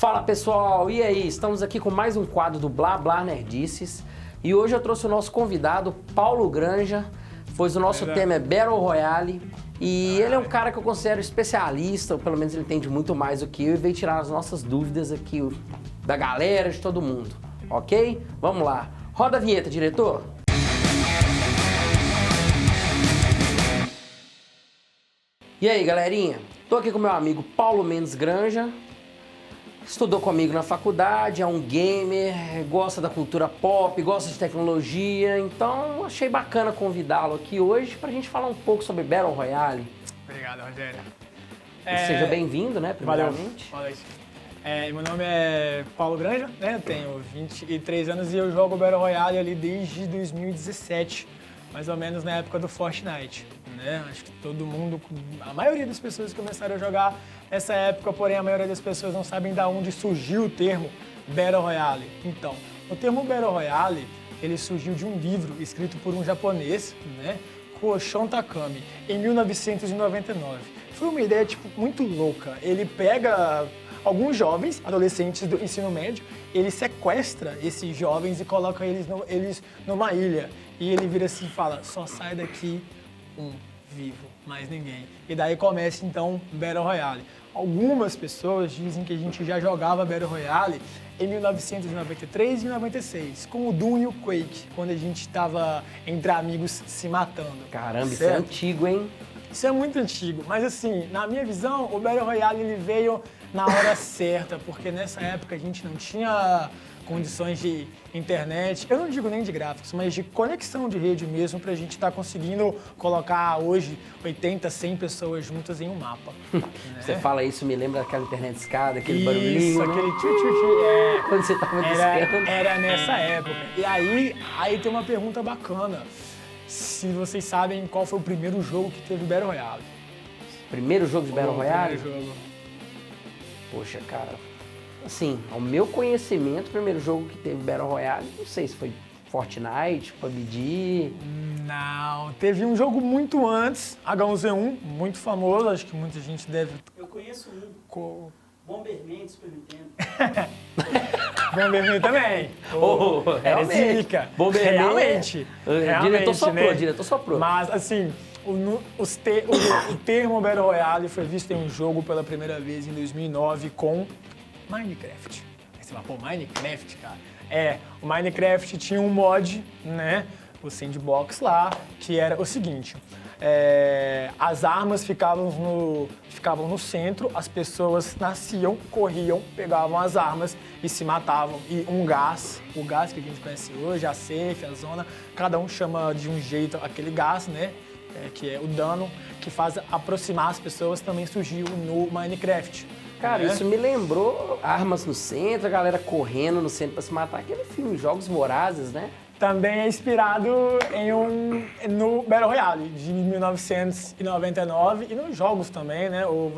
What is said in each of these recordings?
Fala pessoal, e aí? Estamos aqui com mais um quadro do Blá Blá Nerdices e hoje eu trouxe o nosso convidado, Paulo Granja, pois o nosso tema é Battle Royale e ele é um cara que eu considero especialista, ou pelo menos ele entende muito mais do que eu e veio tirar as nossas dúvidas aqui da galera, de todo mundo, ok? Vamos lá, roda a vinheta, diretor! E aí galerinha, tô aqui com meu amigo Paulo Mendes Granja. Estudou comigo na faculdade, é um gamer, gosta da cultura pop, gosta de tecnologia, então achei bacana convidá-lo aqui hoje pra gente falar um pouco sobre Battle Royale. Obrigado, Rogério. Seja bem-vindo, né, primeiramente. Valeu. Meu nome é Paulo Granja, né, eu tenho 23 anos e eu jogo Battle Royale ali desde 2017, mais ou menos na época do Fortnite. Acho que todo mundo, a maioria das pessoas começaram a jogar nessa época, porém a maioria das pessoas não sabem de onde surgiu o termo Battle Royale. Então, o termo Battle Royale, ele surgiu de um livro escrito por um japonês, Koshon Takami, em 1999. Foi uma ideia muito louca. Ele pega alguns jovens, adolescentes do ensino médio, ele sequestra esses jovens e coloca eles numa ilha. E ele vira assim e fala, só sai daqui um vivo, mais ninguém. E daí começa então Battle Royale. Algumas pessoas dizem que a gente já jogava Battle Royale em 1993 e 96, com o Doom e o Quake, quando a gente estava entre amigos se matando. Caramba, certo? Isso é antigo, hein? Isso é muito antigo, mas assim, na minha visão, o Battle Royale ele veio na hora certa, porque nessa época a gente não tinha condições de internet, eu não digo nem de gráficos, mas de conexão de rede mesmo, pra gente estar conseguindo colocar hoje 80, 100 pessoas juntas em um mapa. Você fala isso, me lembra daquela internet escada, aquele barulhinho. Isso, aquele tchu-tchu-tchu. Quando você tava discando. Era nessa época. E aí tem uma pergunta bacana. Se vocês sabem qual foi o primeiro jogo que teve Battle Royale. Primeiro jogo de Battle Royale? Primeiro jogo. Poxa, cara, assim, ao meu conhecimento, o primeiro jogo que teve Battle Royale, não sei se foi Fortnite, PUBG... Não, teve um jogo muito antes, H1Z1, muito famoso, acho que muita gente deve... Eu conheço um, Bomberman, Super Nintendo. Bomberman também. Era zica. Bomberman. Realmente. Diretor soprou. Mas, assim, o termo Battle Royale foi visto em um jogo pela primeira vez em 2009 com Minecraft. Aí você fala, pô, Minecraft, cara. O Minecraft tinha um mod, o Sandbox lá, que era o seguinte... as armas ficavam no centro, as pessoas nasciam, corriam, pegavam as armas e se matavam. E o gás que a gente conhece hoje, a safe, a zona, cada um chama de um jeito aquele gás, que é o dano, que faz aproximar as pessoas, também surgiu no Minecraft. Cara, isso me lembrou armas no centro, a galera correndo no centro pra se matar. Aquele filme, Jogos Vorazes, né? Também é inspirado no Battle Royale de 1999 e nos jogos também, o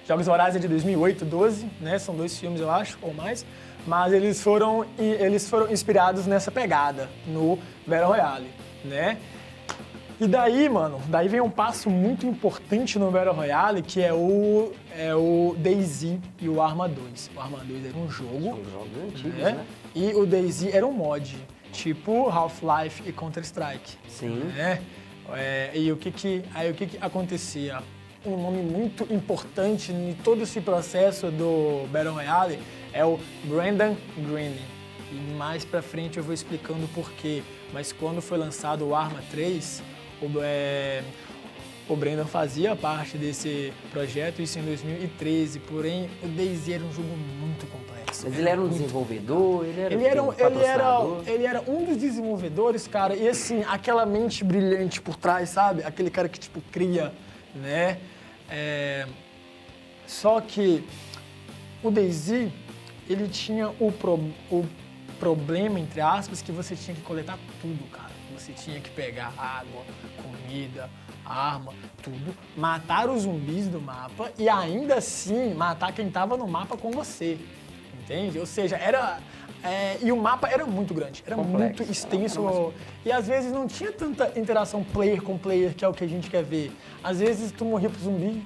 Jogos Vorazes é de 2008, 12, São 2 filmes, eu acho, ou mais. Mas eles foram inspirados nessa pegada no Battle Royale, E daí, mano, vem um passo muito importante no Battle Royale, que é o DayZ e o Arma 2. O Arma 2 era um jogo. São jogos antigos, né? E o DayZ era um mod, tipo Half-Life e Counter-Strike. Sim. E o que acontecia? Um nome muito importante em todo esse processo do Battle Royale é o Brandon Greene. E mais pra frente eu vou explicando o porquê. Mas quando foi lançado o Arma 3, o Brandon fazia parte desse projeto, isso em 2013, porém o DayZ era um jogo muito complexo. Mas ele era um desenvolvedor, ele era um dos desenvolvedores, cara, e assim, aquela mente brilhante por trás, sabe? Aquele cara que, cria, Só que o DayZ, ele tinha o problema, entre aspas, que você tinha que coletar tudo, cara. Você tinha que pegar água, comida, arma, tudo, matar os zumbis do mapa e ainda assim matar quem tava no mapa com você, entende? Ou seja, e o mapa era muito grande, era muito extenso e às vezes não tinha tanta interação player com player, que é o que a gente quer ver. Às vezes tu morria pro zumbi,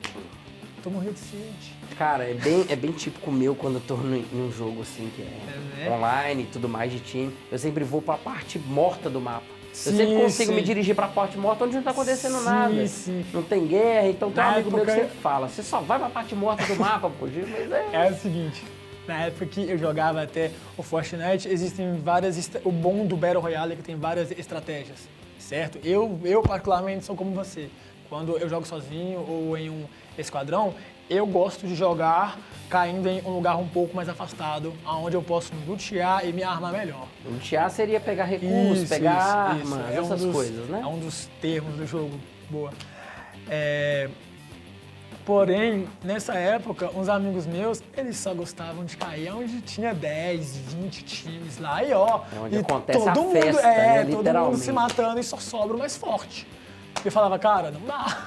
tô morrendo de sede. Cara, é bem típico meu quando eu tô num jogo assim, que é né? online e tudo mais de time. Eu sempre vou pra parte morta do mapa. Sim, eu sempre consigo sim. me dirigir pra parte morta onde não tá acontecendo Sim, nada. sim. Não tem guerra, então tem um Na amigo meu que época- sempre fala, você só vai pra parte morta do mapa, pô, mas É o seguinte, na época que eu jogava até o Fortnite, existem várias... O bom do Battle Royale é que tem várias estratégias, certo? Eu particularmente sou como você. Quando eu jogo sozinho ou em um esquadrão, eu gosto de jogar caindo em um lugar um pouco mais afastado, onde eu posso me lutear e me armar melhor. lutear seria pegar recursos, pegar armas, É essas dos, coisas, né? É um dos termos do jogo. Boa. Porém, nessa época, uns amigos meus, eles só gostavam de cair onde tinha 10, 20 times lá e ó. É onde e acontece todo a mundo, festa, né? todo mundo Literalmente. se matando e só sobra o mais forte. Eu falava, cara, não dá.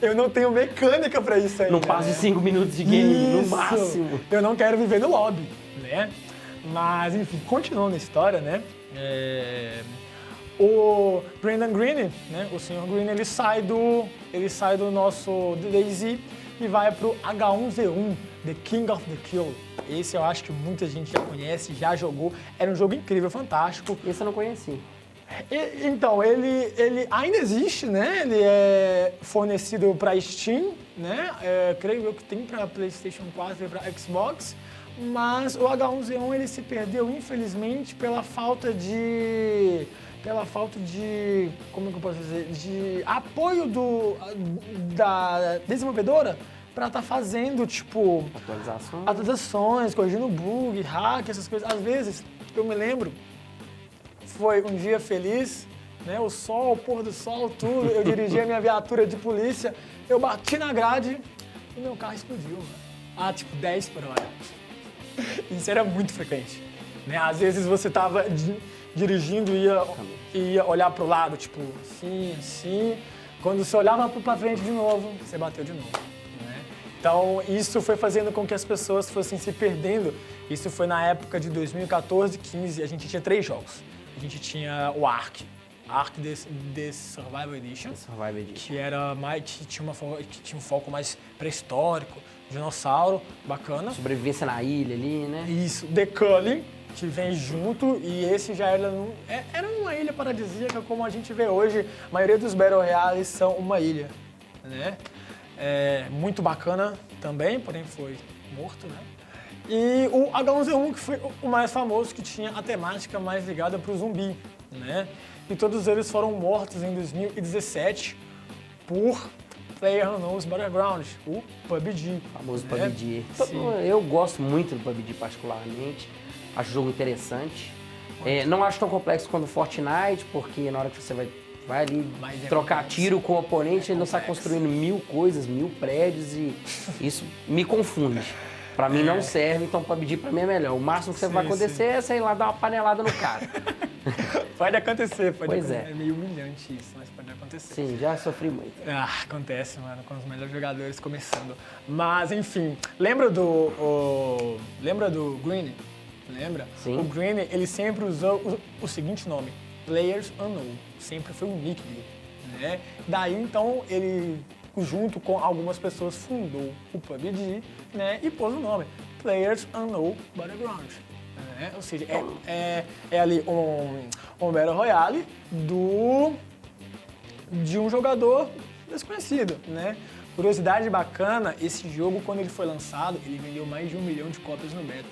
Eu não tenho mecânica pra isso ainda. Não passa de né? 5 minutos de game, no Isso. máximo. Eu não quero viver no lobby, né? Mas, enfim, continuando a história, né? O Brandon Greene, né? O Sr. Greene, ele sai do nosso DayZ e vai pro H1Z1, The King of the Kill. Esse eu acho que muita gente já conhece, já jogou. Era um jogo incrível, fantástico. Esse eu não conheci. Então, ele ainda existe, né? Ele é fornecido para Steam, né? Creio eu que tem para PlayStation 4 e para Xbox, mas o H1Z1 ele se perdeu, infelizmente, pela falta de, como é que eu posso dizer, de apoio da desenvolvedora para estar fazendo, tipo, atualizações, corrigindo bug, hack, essas coisas. Às vezes, eu me lembro, foi um dia feliz, né? O sol, o pôr do sol, tudo. Eu dirigi a minha viatura de polícia, eu bati na grade e meu carro explodiu. Tipo 10 por hora. Isso era muito frequente. Né? Às vezes você tava dirigindo e ia olhar pro lado, tipo, assim. Quando você olhava pra frente de novo, você bateu de novo. Né? Então, isso foi fazendo com que as pessoas fossem se perdendo. Isso foi na época de 2014, 15, a gente tinha 3 jogos. A gente tinha o Ark The Survival Edition, que tinha um foco mais pré-histórico, dinossauro, bacana. Sobrevivência na ilha ali, né? Isso, The Culling, que vem junto, e esse já era uma ilha paradisíaca como a gente vê hoje. A maioria dos Battle Royales são uma ilha, né? Muito bacana também, porém foi morto, né? E o H1Z1, que foi o mais famoso, que tinha a temática mais ligada para o zumbi, né? E todos eles foram mortos em 2017 por PlayerUnknown's Battlegrounds, o PUBG. O famoso né? PUBG. Sim. Eu gosto muito do PUBG particularmente, acho o jogo interessante. Não acho tão complexo quanto o Fortnite, porque na hora que você vai ali trocar tiro com o oponente, ele não está construindo 1000 coisas, 1000 prédios e isso me confunde. Pra mim não serve, então PUBG pra mim é melhor. O máximo que vai acontecer é, sei lá, dar uma panelada no cara. Pode acontecer, Pois é meio humilhante isso, mas pode acontecer. Sim, já sofri muito. Acontece, mano, com os melhores jogadores começando. Mas, enfim, lembra do Greene? Lembra? Sim. O Greene, ele sempre usou o seguinte nome, PlayerUnknown. Sempre foi o nick dele, né? Daí, então, ele, junto com algumas pessoas, fundou o PUBG, né? E pôs o nome, PlayerUnknown Battlegrounds. Né? Ou seja, é ali um Battle Royale de um jogador desconhecido, né? Curiosidade bacana, esse jogo, quando ele foi lançado, ele vendeu mais de 1 milhão de cópias no beta.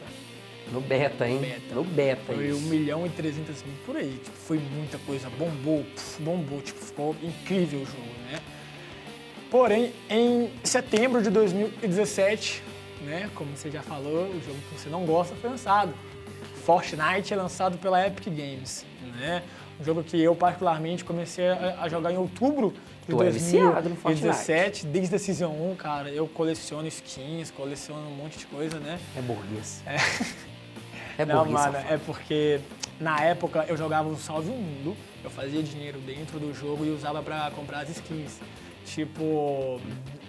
No beta, hein? No beta, Foi isso. 1.300.000 por aí. Tipo, foi muita coisa. Bombou. Tipo, ficou incrível o jogo, né? Porém, em setembro de 2017, né? Como você já falou, o jogo que você não gosta foi lançado. Fortnite é lançado pela Epic Games, né? Um jogo que eu, particularmente, comecei a jogar em outubro de 2017. Desde a Season 1, cara, eu coleciono skins, coleciono um monte de coisa, né? É burguês. Não, mano, é porque na época eu jogava um Salve o Mundo, eu fazia dinheiro dentro do jogo e usava pra comprar as skins. Tipo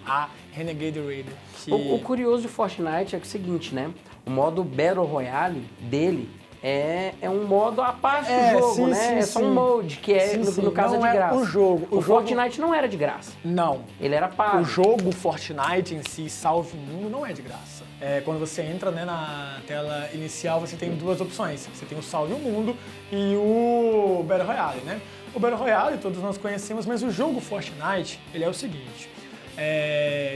a Renegade Raider. O curioso de Fortnite é o seguinte, né? O modo Battle Royale dele é um modo à parte do jogo, sim, né? sim, É só sim. um mode, que é, Sim, no caso, não é de graça. o jogo. O Fortnite não era de graça. Não. Ele era pago. O jogo Fortnite em si, Salve o Mundo, não é de graça. Quando você entra, né, na tela inicial, você tem duas opções. Você tem o Salve o Mundo e o Battle Royale, né? O Battle Royale todos nós conhecemos, mas o jogo Fortnite, ele é o seguinte.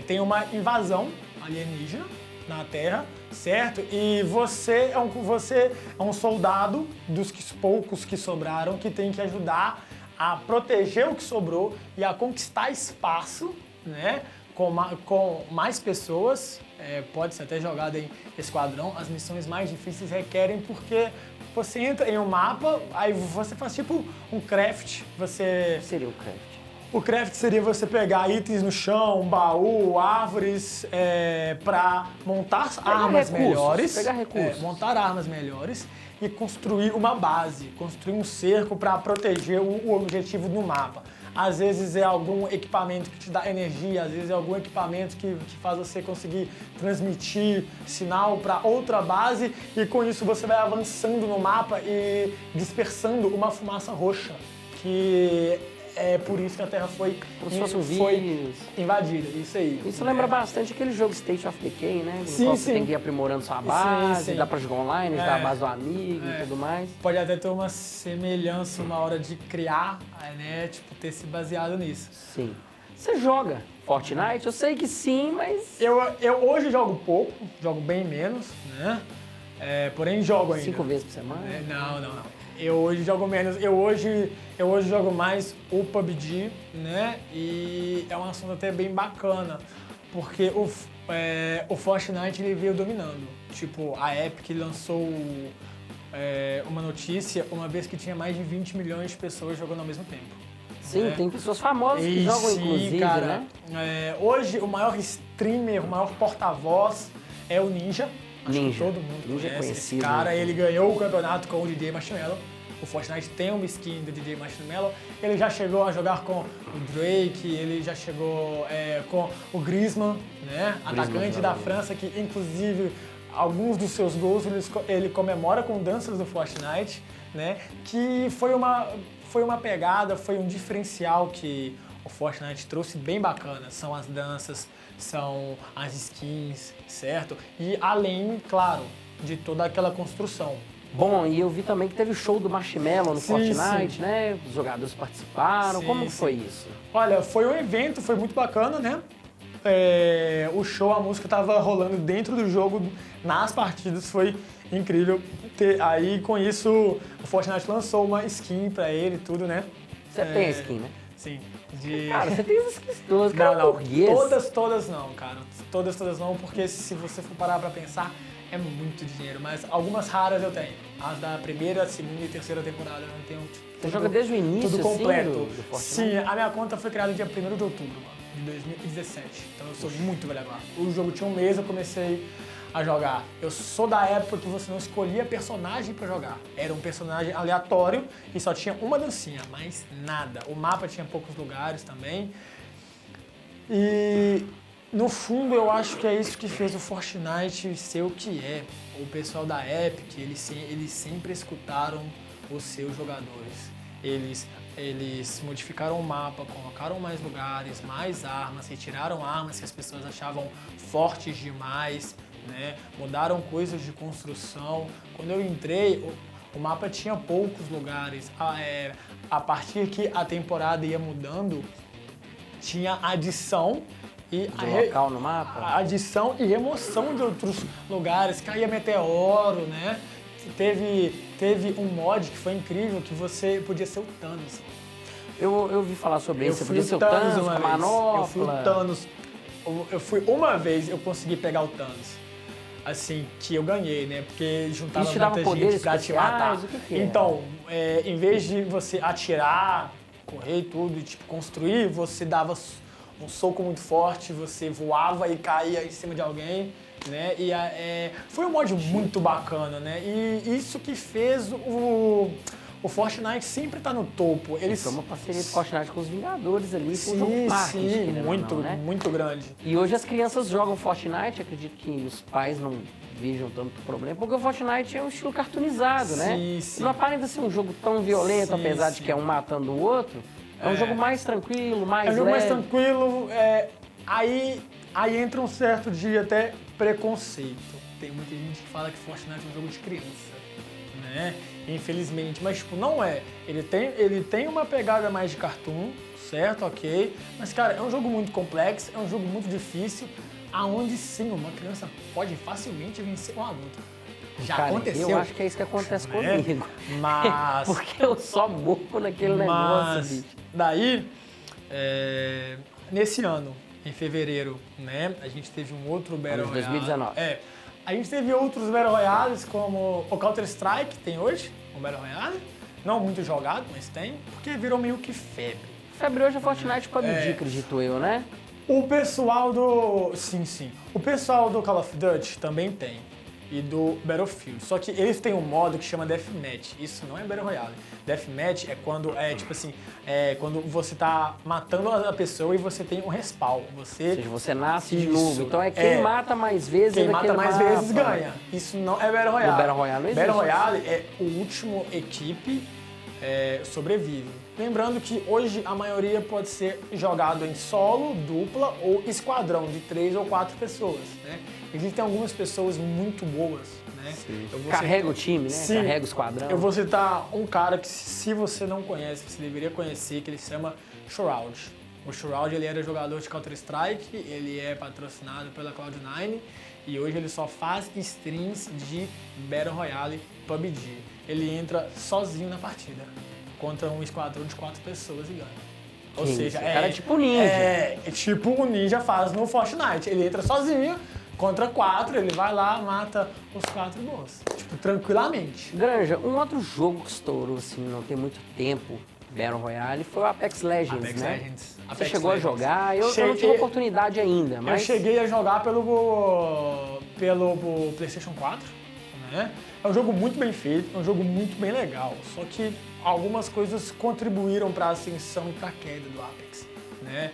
Tem uma invasão alienígena na Terra, certo? E você é um soldado dos poucos que sobraram que tem que ajudar a proteger o que sobrou e a conquistar espaço, né? Com mais pessoas, pode ser até jogado em esquadrão. As missões mais difíceis requerem porque você entra em um mapa, aí você faz tipo um craft, O que seria o craft? O craft seria você pegar itens no chão, baú, árvores, para montar armas melhores. Pegar recursos. Montar armas melhores e construir uma base, construir um cerco para proteger o objetivo do mapa. Às vezes é algum equipamento que te dá energia, às vezes é algum equipamento que faz você conseguir transmitir sinal para outra base e com isso você vai avançando no mapa e dispersando uma fumaça roxa, que é por isso que a Terra foi invadida. Isso aí. Isso lembra bastante aquele jogo State of Decay, né? Sim, qual sim. Você tem que ir aprimorando sua base, Sim. dá pra jogar online, dá a base do amigo e tudo mais. Pode até ter uma semelhança uma hora de criar, né? Tipo, ter se baseado nisso. Sim. Você joga Fortnite? Eu sei que sim, mas... Eu hoje jogo pouco, jogo bem menos, né? Porém jogo ainda. 5 vezes por semana? Não. Eu hoje jogo menos. Eu hoje jogo mais o PUBG, né? E é um assunto até bem bacana, porque o Fortnite ele veio dominando. Tipo, a Epic lançou uma notícia uma vez que tinha mais de 20 milhões de pessoas jogando ao mesmo tempo. Sim, tem pessoas famosas que jogam, inclusive, cara, né? Hoje o maior streamer, o maior porta-voz é o Ninja. Acho que todo mundo Ninja conhece esse conhecido, cara. né? Ele ganhou o campeonato com o DJ Marshmello. O Fortnite tem uma skin do DJ Marshmello. Ele já chegou a jogar com o Drake, ele já chegou com o Griezmann, né? Atacante da França, que inclusive alguns dos seus gols ele comemora com danças do Fortnite, né? Que foi uma pegada, foi um diferencial que o Fortnite trouxe bem bacana. São as danças, são as skins, certo? E além, claro, de toda aquela construção. Bom, e eu vi também que teve o show do Marshmello no Fortnite, sim. né? Os jogadores participaram. Como que foi sim. isso? Olha, foi um evento, foi muito bacana, né? O show, a música tava rolando dentro do jogo, nas partidas, foi incrível. Aí, com isso, o Fortnite lançou uma skin pra ele e tudo, né? Você tem a skin, né? Sim. Cara, você tem as skins todas, cara, Não, burguês. todas não, cara. Todas não, porque se você for parar pra pensar, é muito dinheiro. Mas algumas raras eu tenho. As da primeira, segunda e terceira temporada eu não tenho. Você joga desde o início, tudo completo. assim, do Fortnite? Sim, a minha conta foi criada dia 1º de outubro, mano, de 2017. Então eu sou muito velho agora. O jogo tinha um mês, eu comecei a jogar. Eu sou da época que você não escolhia personagem pra jogar. Era um personagem aleatório e só tinha uma dancinha, mais nada. O mapa tinha poucos lugares também. E no fundo eu acho que é isso que fez o Fortnite ser o que é. O pessoal da Epic, eles sempre escutaram os seus jogadores. Eles modificaram o mapa, colocaram mais lugares, mais armas, retiraram armas que as pessoas achavam fortes demais, né? Mudaram coisas de construção. Quando eu entrei, o mapa tinha poucos lugares. A partir que a temporada ia mudando, tinha adição e local no mapa? Adição e remoção de outros lugares. Caía meteoro, né? Teve um mod que foi incrível, que você podia ser o Thanos. Eu ouvi falar sobre isso. Você fui podia ser o Thanos com a manopla. Eu fui o Thanos. Eu fui uma vez, eu consegui pegar o Thanos. Assim, que eu ganhei, né? Porque juntava Isso te dava tanta poderes gente pra te matar. especiais? O que é? Então, em vez de você atirar, correr e tudo, e tipo, construir, você dava um soco muito forte, você voava e caía em cima de alguém, né? E foi um mod muito bacana, né? E isso que fez o o Fortnite sempre tá no topo. Eles... Foi uma parceria do Fortnite com os Vingadores ali, foi um jogo marketing, sim, querendo ou muito, não, né? muito grande. E hoje as crianças jogam Fortnite, acredito que os pais não vejam tanto problema, porque o Fortnite é um estilo cartoonizado, né? Sim. Não aparenta ser um jogo tão violento, Sim, apesar de sim. que é um matando o outro. É um jogo mais tranquilo, mais É um jogo mais leve. tranquilo, aí entra um certo de até preconceito. Tem muita gente que fala que Fortnite é um jogo de criança, né? Infelizmente, mas tipo, não é. Ele tem uma pegada mais de cartoon, certo? Ok. Mas, cara, é um jogo muito complexo, é um jogo muito difícil, aonde sim, uma criança pode facilmente vencer um adulto. Já Cara, aconteceu. eu acho que é isso que acontece né? comigo. Mas... Porque eu só morro naquele negócio, bicho. Daí, nesse ano, em fevereiro, né, a gente teve um outro Battle Ano de Royale. 2019. A gente teve outros Battle Royales, como o Counter-Strike, tem hoje, um Battle Royale. Não muito jogado, mas tem, porque virou meio que febre. Febre hoje é Fortnite PUBG, acredito eu, né? O pessoal do... Sim. O pessoal do Call of Duty também tem. E do Battlefield. Só que eles têm um modo que chama Deathmatch. Isso não é Battle Royale. Deathmatch é quando, tipo assim, quando você tá matando a pessoa e você tem um respawn. Ou seja, você nasce de Isso. novo. Então é quem mata mais vezes Quem mata naquele mais mapa. vezes ganha. Isso não é Battle Royale. No Battle Royale não existe Battle Royale é o último equipe sobrevive. Lembrando que hoje a maioria pode ser jogado em solo, dupla ou esquadrão de 3 ou 4 pessoas, né? Existem algumas pessoas muito boas, né? Carrega o time, né? Sim. Carrega o esquadrão. Eu vou citar um cara que, se você não conhece, você deveria conhecer, que ele se chama Shroud. O Shroud, ele era jogador de Counter-Strike, ele é patrocinado pela Cloud9 e hoje ele só faz streams de Battle Royale PUBG. Ele entra sozinho na partida, contra um esquadrão de 4 pessoas e ganha. Ou seja, o cara é tipo ninja. É tipo o ninja faz no Fortnite. Ele entra sozinho, contra 4, ele vai lá, mata os 4 boss. Tipo, tranquilamente. Granja, um outro jogo que estourou, assim, não tem muito tempo, Battle Royale, foi o Apex Legends, Apex né? Legends. Você Apex chegou Legends. a jogar? Eu não tive oportunidade ainda, mas... Eu cheguei a jogar pelo PlayStation 4, né? É um jogo muito bem feito, é um jogo muito bem legal, só que algumas coisas contribuíram para a ascensão e para a queda do Apex, né?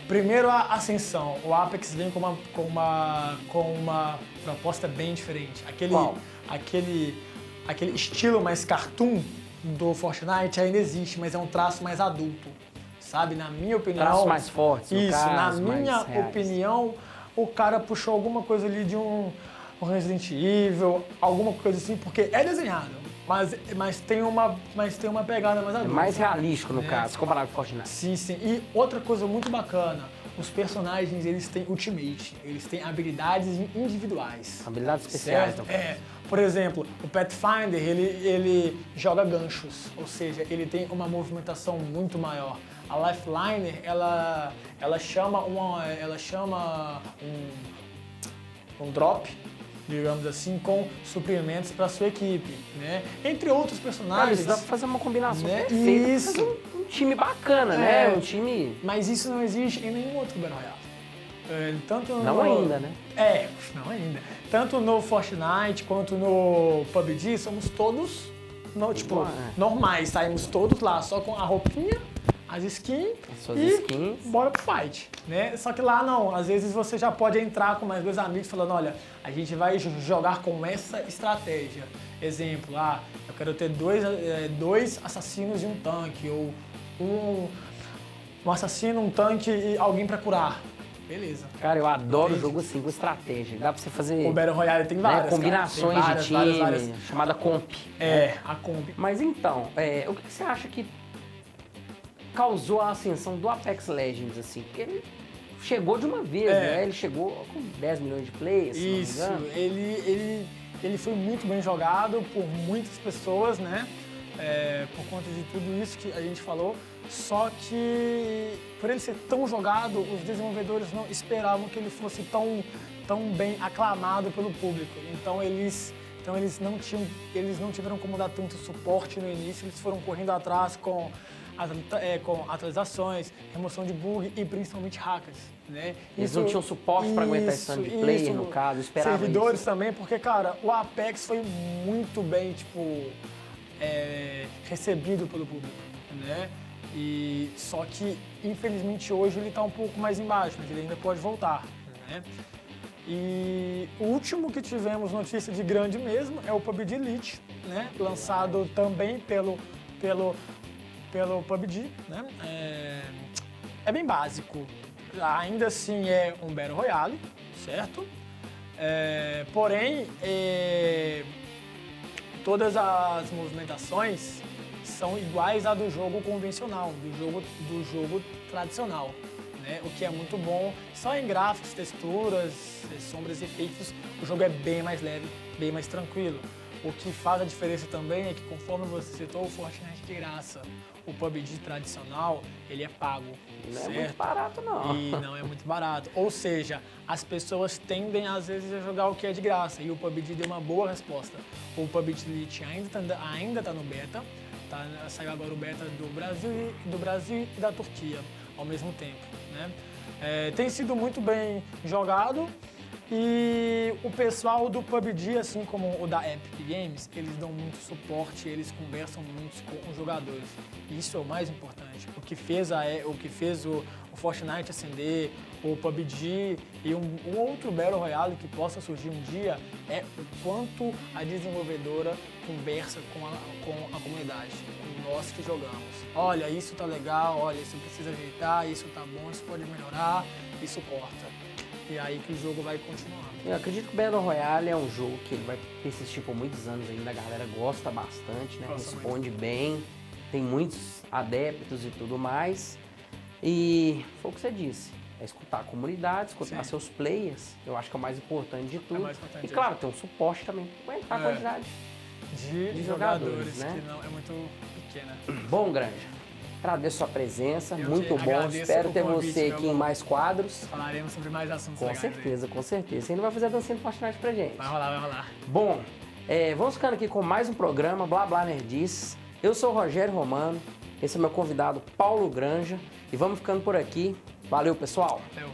Primeiro, a ascensão. O Apex vem com uma proposta bem diferente. Aquele estilo mais cartoon do Fortnite ainda existe, mas é um traço mais adulto, sabe? Na minha opinião... Traços mais fortes, no Isso, caso, na minha mais opinião, o cara puxou alguma coisa ali de um Resident Evil, alguma coisa assim, porque é desenhado, mas tem uma pegada mais É adulta. mais realístico, no caso, comparado com o Fortnite. Sim. E outra coisa muito bacana, os personagens, eles têm ultimate, eles têm habilidades individuais. Habilidades especiais, Certo? então. Por exemplo, o Pathfinder, ele joga ganchos, ou seja, ele tem uma movimentação muito maior. A Lifeliner, ela chama um drop, digamos assim, com suprimentos para sua equipe, né? Entre outros Cara, personagens. isso dá pra fazer uma combinação né? perfeita. Isso. Pra fazer um time bacana, né? Um time... Mas isso não existe em nenhum outro Battle Royale. Tanto Não ainda, né? Não ainda. Tanto no Fortnite quanto no PUBG, somos todos normais. Saímos todos lá só com a roupinha, as skins suas e skins. bora pro fight, né? Só que lá não, às vezes você já pode entrar com mais 2 amigos falando, olha, a gente vai jogar com essa estratégia. Exemplo, eu quero ter dois assassinos e um tanque, ou um assassino, um tanque e alguém pra curar. Beleza. Cara, eu adoro jogo assim, com estratégia. Dá pra você fazer... O Battle Royale tem várias, combinações cara. Tem de time, várias. chamada comp. A combi. Mas então, o que você acha que causou a ascensão do Apex Legends, assim? Porque ele chegou de uma vez, né? Ele chegou com 10 milhões de players, se Isso, não me engano. ele foi muito bem jogado por muitas pessoas, né? Por conta de tudo isso que a gente falou. Só que, por ele ser tão jogado, os desenvolvedores não esperavam que ele fosse tão bem aclamado pelo público. Então eles não tiveram como dar tanto suporte no início, eles foram correndo atrás com atualizações, remoção de bug e principalmente hackers, né? Eles não tinham suporte para aguentar esse tanto de player, no caso, esperava servidores isso. também, porque, cara, o Apex foi muito bem, recebido pelo público, né? E só que, infelizmente, hoje ele está um pouco mais embaixo, mas ele ainda pode voltar, né? E o último que tivemos notícia de grande mesmo é o PUBG Elite, né? Lançado também pelo PUBG, né? É bem básico. Ainda assim é um Battle Royale, certo? Porém, todas as movimentações são iguais à do jogo convencional, do jogo tradicional, né? O que é muito bom. Só em gráficos, texturas, sombras e efeitos, o jogo é bem mais leve, bem mais tranquilo. O que faz a diferença também é que, conforme você citou, o Fortnite de graça. O PUBG tradicional, ele é pago, Não certo? é muito barato, não. E não é muito barato. Ou seja, as pessoas tendem, às vezes, a jogar o que é de graça. E o PUBG deu uma boa resposta. O PUBG Elite ainda tá no beta. Saiu agora o beta do Brasil e da Turquia ao mesmo tempo, né? Tem sido muito bem jogado. E o pessoal do PUBG, assim como o da Epic Games, eles dão muito suporte, eles conversam muito com os jogadores. E isso é o mais importante. O que fez o Fortnite acender, o PUBG e um outro Battle Royale que possa surgir um dia é o quanto a desenvolvedora conversa com a comunidade, com nós que jogamos. Olha, isso tá legal, olha, isso precisa ajeitar, isso tá bom, isso pode melhorar, isso corta. E aí que o jogo vai continuar. Eu acredito que o Battle Royale é um jogo que ele vai persistir por muitos anos ainda, a galera gosta bastante, né? Responde bem, tem muitos adeptos e tudo mais. E foi o que você disse, é escutar a comunidade, escutar seus players, eu acho que é o mais importante de tudo. mais importante, e claro, tem um suporte também, para aumentar a quantidade de jogadores, né? Que não é muito pequena. Bom, Granja, agradeço a sua presença, Eu muito que bom. agradeço Espero o ter convite, você meu aqui em bom. mais quadros. Falaremos sobre mais assuntos Com legais aí. certeza, com certeza. Você ainda vai fazer a dancinha do Fortnite pra gente. Vai rolar. Bom, vamos ficando aqui com mais um programa, Blá Blá Nerdices. Eu sou o Rogério Romano, esse é meu convidado Paulo Granja e vamos ficando por aqui. Valeu, pessoal! Valeu.